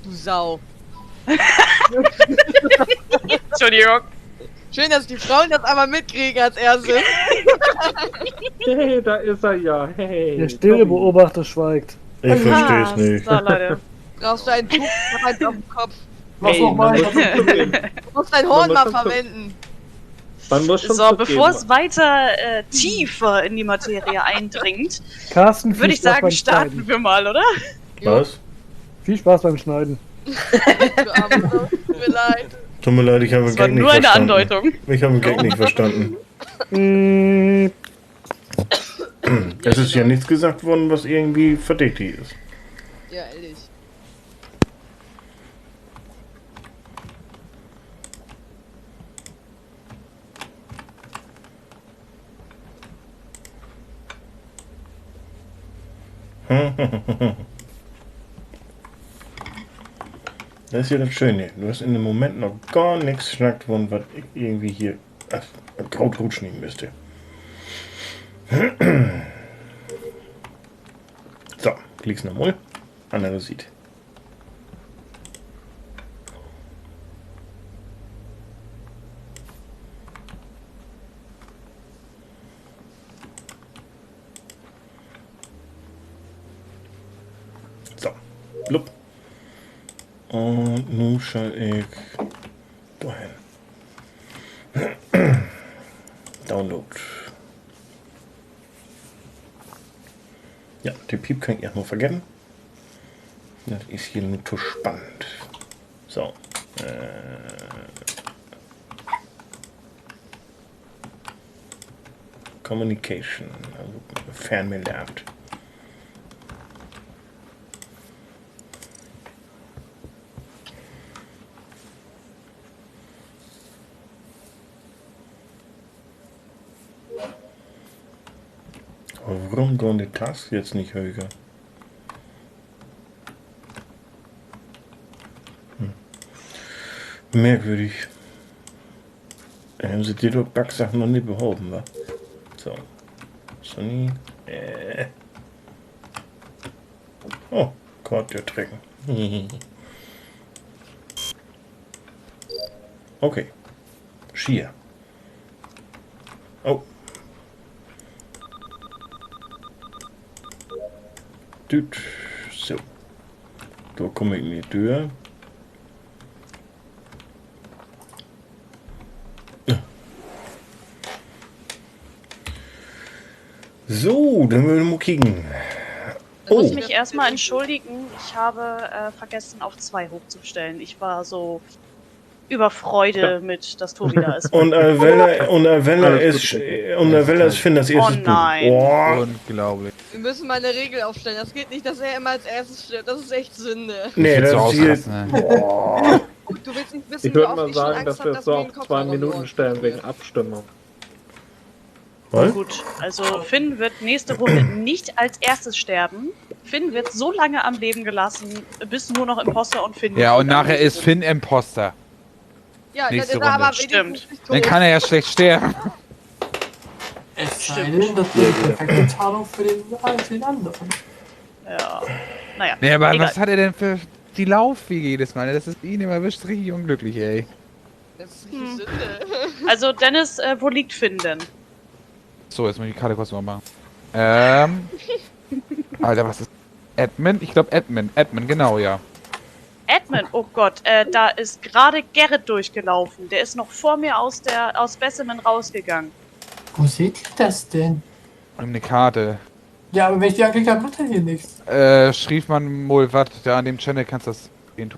du Sau. Entschuldigung. Schön, dass die Frauen das einmal mitkriegen als erstes. Hey, da ist er ja. Hey. Der stille Beobachter schweigt. Ich verstehe es nicht. So, Leute. Brauchst du ein Tuch auf dem Kopf. Was nochmal? Du musst dein Horn mal verwenden. Man muss schon So, zugeben. bevor es weiter tiefer in die Materie eindringt, Carsten, viel würde ich Spaß sagen, beim starten Schneiden. wir mal, oder? Was? Viel Spaß beim Schneiden. Du arme Sau, tut mir leid. Tut mir leid, ich habe den Das war Gag nicht nur eine verstanden. Andeutung. Ich habe den Gag nicht verstanden. Mm, Es ist ja nichts gesagt worden, was irgendwie verdächtig ist. Ja, ehrlich. Das ist ja das Schöne. Du hast in dem Moment noch gar nichts schnackt worden, was irgendwie hier Kraut rutschen müsste. So, klick's nochmal. Andere sieht. So, blub. Und nun schall ich dahin. Download. Ja, den Piep kann ich erstmal vergessen. Das ist hier nur zu spannend. So. Communication, also ferngelernt. Aber warum gehen die Tasks jetzt nicht höher? Merkwürdig. Haben sie die Backsachen noch nicht behoben, wa? So. Sonny. Oh, Gott, der Trecken. Okay. Schier. Oh. Dude. So. Da komme ich in die Tür. So, dann würden wir mal kicken. Ich muss mich erstmal entschuldigen. Ich habe vergessen, auf 2 hochzustellen. Ich war so über Freude mit, dass Tobi da ist. Und Vella ist Finn das erste Oh nein. Boah. Unglaublich. Wir müssen mal eine Regel aufstellen. Das geht nicht, dass er immer als erstes stirbt. Das ist echt Sünde. Nee, das so ist hier. ausrasten, ne? Boah. Du willst nicht wissen, Ich würde wie mal oft ich schon sagen, Angst dass hab, wir dass es so mir auf ein 2 Kopfhörer Minuten im stellen Ohr wegen wird. Abstimmung. Was? Gut, also Finn wird nächste Runde nicht als erstes sterben. Finn wird so lange am Leben gelassen, bis nur noch Imposter und Finn. Ja, und übrig nachher sind. ist Finn Imposter. Ja, Nächste dann ist er aber Runde. wenigstens Stimmt. nicht Dann tot. kann er ja schlecht sterben. Es sei denn, das wäre die perfekte Tarnung für den anderen. Ja, naja. Nee, aber egal. was hat er denn für die Laufwege jedes Mal? Das ist ihn immer erwischt richtig unglücklich, ey. Das ist richtig Sünde. Also Dennis, wo liegt Finn denn? So, jetzt muss ich die Karte kurz noch machen. Alter, was ist... Admin? Ich glaube Admin, genau, ja. Admin, oh Gott, da ist gerade Gerrit durchgelaufen. Der ist noch vor mir aus Specimen rausgegangen. Wo seht ihr das denn? Eine Karte. Ja, aber wenn ich die anklicke, dann macht er hier nichts. Schrieb man wohl was, da an dem Channel kannst du das sehen.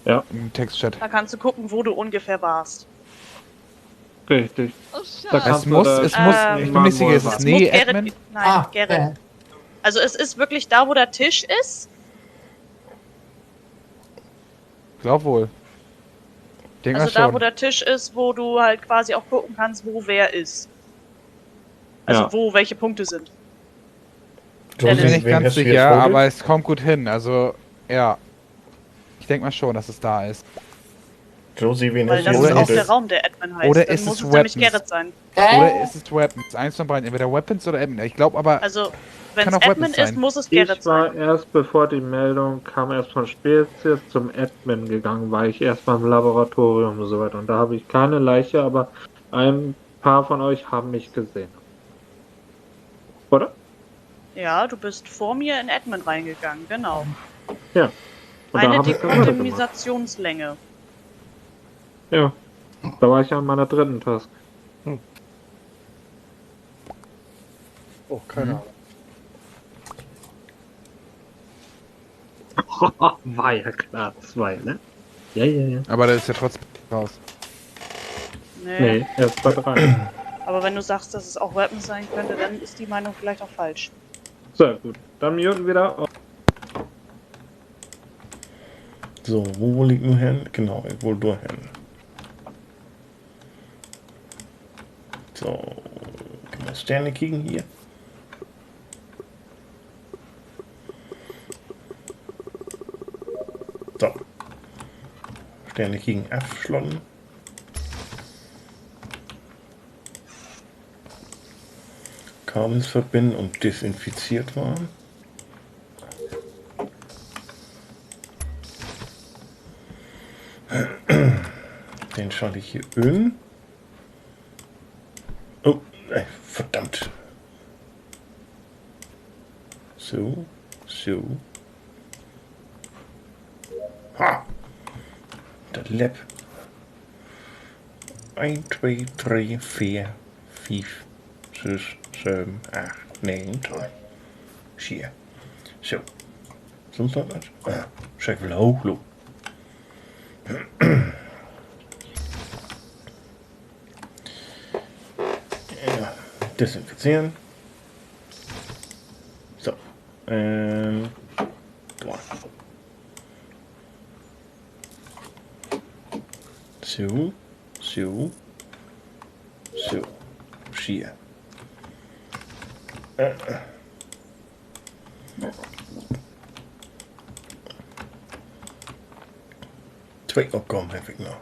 Ja. Im Textchat. Da kannst du gucken, wo du ungefähr warst. Richtig. Oh, Da schade. kannst Es muss, du ich bin nicht sicher, ist es Es nee, muss Gerrit, Admin? nein, Gerrit. Also es ist wirklich da, wo der Tisch ist. Glaub wohl. Denk Also mal da, schon. wo der Tisch ist, wo du halt quasi auch gucken kannst, wo wer ist. Also Ja. wo welche Punkte sind. Ich bin Dennis. nicht ganz sicher, aber es kommt gut hin. Also, ja. Ich denke mal schon, dass es da ist. Josie, wen Weil hast das du ist Oder auch ist der es- Raum, der Admin heißt. oder Dann ist muss es es nämlich Weapons? Gerrit sein. Oder ist es Weapons? Eins von beiden, entweder Weapons oder Admin. Ich glaube aber, Also Wenn kann es auch Admin Weapons ist, sein. muss es Gerrit Ich war sein. erst, bevor die Meldung kam, erst von Spezies zum Admin gegangen, war ich erst beim Laboratorium und so weiter. Und da habe ich keine Leiche, aber ein paar von euch haben mich gesehen. Oder? Ja, du bist vor mir in Admin reingegangen, genau. Ja. Und da Eine habe ich das gemacht. Dekontaminationslänge. Ja. Da war ich an meiner dritten Task. Oh, keine Ahnung. War ja klar, 2, ne? Ja. Aber das ist ja trotzdem raus. Nee, erst bei 3. Aber wenn du sagst, dass es auch Weapons sein könnte, dann ist die Meinung vielleicht auch falsch. Sehr gut. Dann muten wieder. So, wo liegt nur hin? Genau, ich wohl durch hin. So, können wir Sterne kriegen hier? So. Sterne kriegen abschlossen. Kabels verbinden und desinfiziert waren. Den schalte ich hier in. Oh, verdammt. So. Ha! Das Lab. 1, 2, 3, 4, 5, 6, 7, 8, 9, 3, 4. So. Sonst noch was? Ah, check wel hoog loop. Ja, desinfizieren. So. Door. Zo. Hier. Twee opkomen heb ik nog.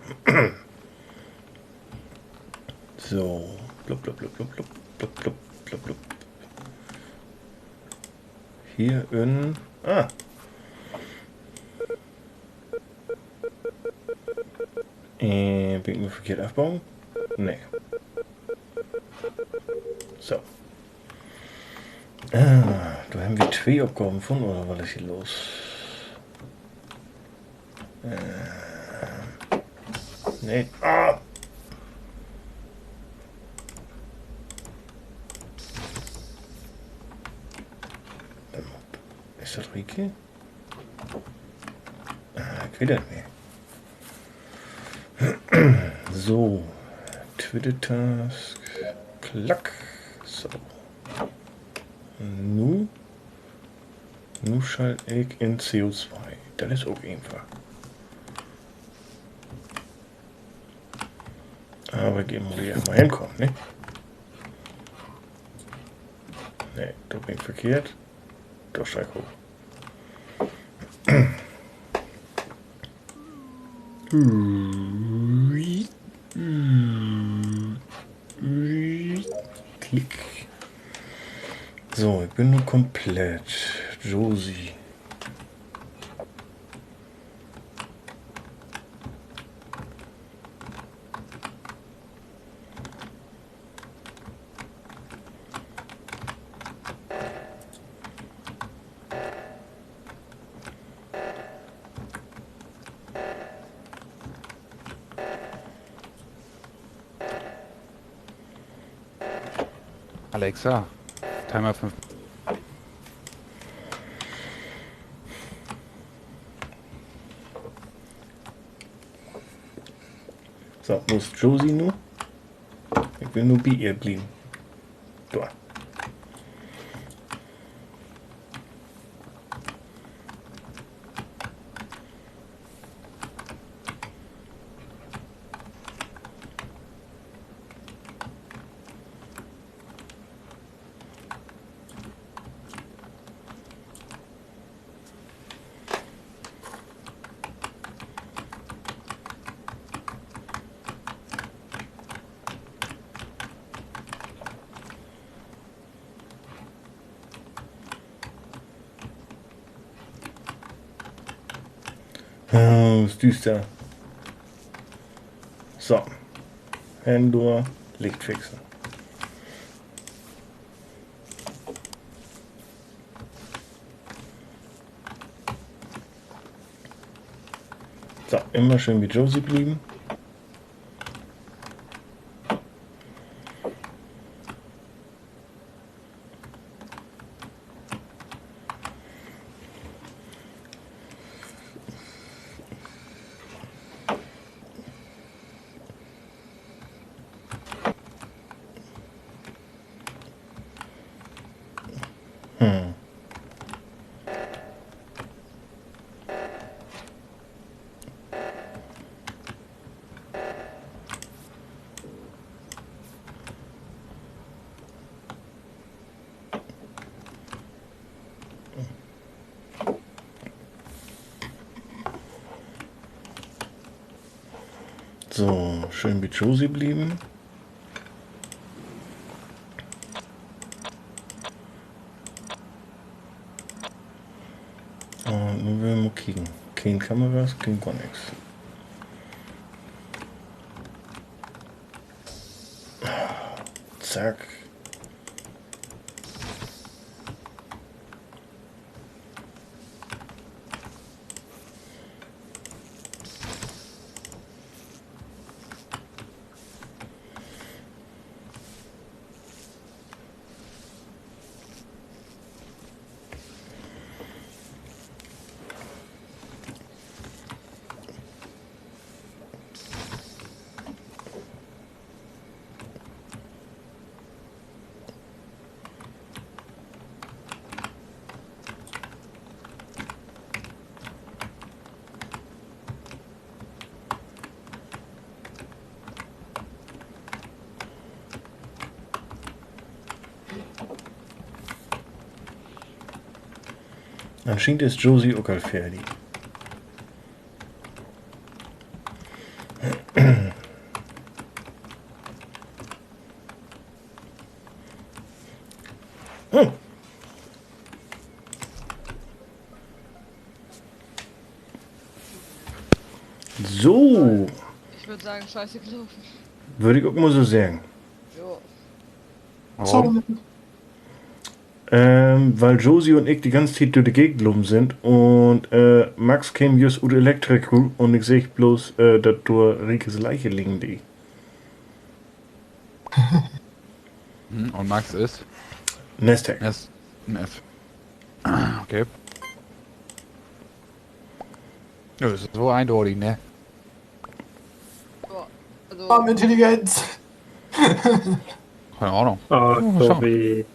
Zo. Plop. Hier een... Ah. En ben ik nu verkeerd afbouwen? Nee. Zo. Ah, da haben wir 2 Aufgaben von, oder was ist hier los? Nee. Ah! Ist das Rieke? Ah, ich will das nicht. So. Twitter-Task. Klack. So. Nu schalte ich in CO2. Das ist auch einfach. Aber gehen wir erstmal hinkommen, ne? Ne, da bin ich verkehrt. Da steig hoch. Klick. So, ich bin nur komplett. Josie. Alexa, Timer 5. So, wo ist Josie nun? Ich will nur bei ihr bleiben. Da. Oh, ist düster. So. Endor, Licht fixen. So, immer schön wie Josie blieben. So, schön wie Josie blieben. Und nun werden wir mal kicken. Kein Kameras, kein gar nichts. Zack. Anscheinend ist Josie auch fertig. Oh. So, Ich würde sagen, scheiße gelaufen. würde ich auch mal so sagen. Jo. Warum? Weil Josie und ich die ganze Zeit durch die Gegend gelaufen sind und Max kam just ut Elektriker und ich sehe bloß, dass da Rikes Leiche liegen die. Und Max ist? Nestec. Ein F. Okay. Ja, das ist so eindeutig, ne? Boah, also, Farmintelligenz. Keine Ahnung. Oh, mal schauen. Tobi.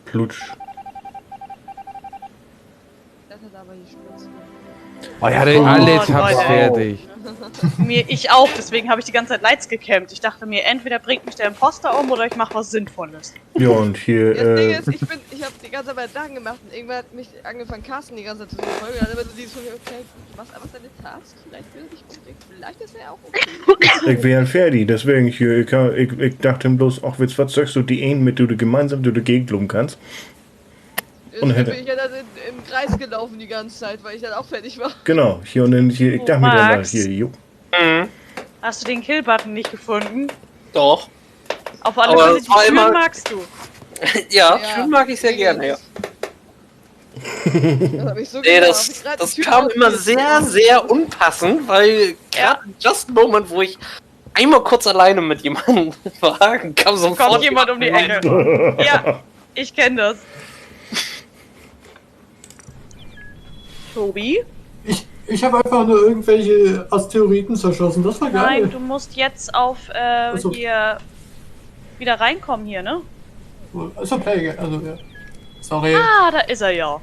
Plutsch. das hat aber die Spitze. Oh, er hatte Oh, alle Tabs Leute. fertig. Ich auch, deswegen habe ich die ganze Zeit Lights gecampt. Ich dachte mir, entweder bringt mich der Imposter um oder ich mache was Sinnvolles. Ja, und hier, Das Ding ist, ich habe die ganze Zeit bei Dagen gemacht und irgendwann hat mich angefangen, Carsten die ganze Zeit zu verfolgen. Und dann immer so dieses von mir, okay, du machst einfach deine Tasks, vielleicht will er dich umbringen, vielleicht ist er auch okay. ich wäre fertig, deswegen hier, ich dachte bloß, ach, was sagst du, die einen, mit du gemeinsam durch die Gegend lumpen kannst? Und Deswegen hätte- bin ich ja dann im Kreis gelaufen die ganze Zeit, weil ich dann auch fertig war. Genau, hier und dann hier, ich Oh, dachte mir dann mal, Max. hier, jo. Mhm. Hast du den Kill-Button nicht gefunden? Doch. Auf alle Aber Fälle, es die war Türen immer- magst du. Ja, Türen mag ich sehr gerne, ja. Das hab ich so Nee, gemacht. Ich grad das die Tür kam immer aufgerissen. sehr, sehr unpassend, weil gerade just im Moment, wo ich einmal kurz alleine mit jemandem war, kam sofort Kommt jemand um die Ecke. Ja, ich kenne das. Tobi? Ich habe einfach nur irgendwelche Asteroiden zerschossen. Das war geil. Nein, du musst jetzt auf so. hier wieder reinkommen hier, ne? Also Play, also ja. Sorry. Ah, da ist er ja.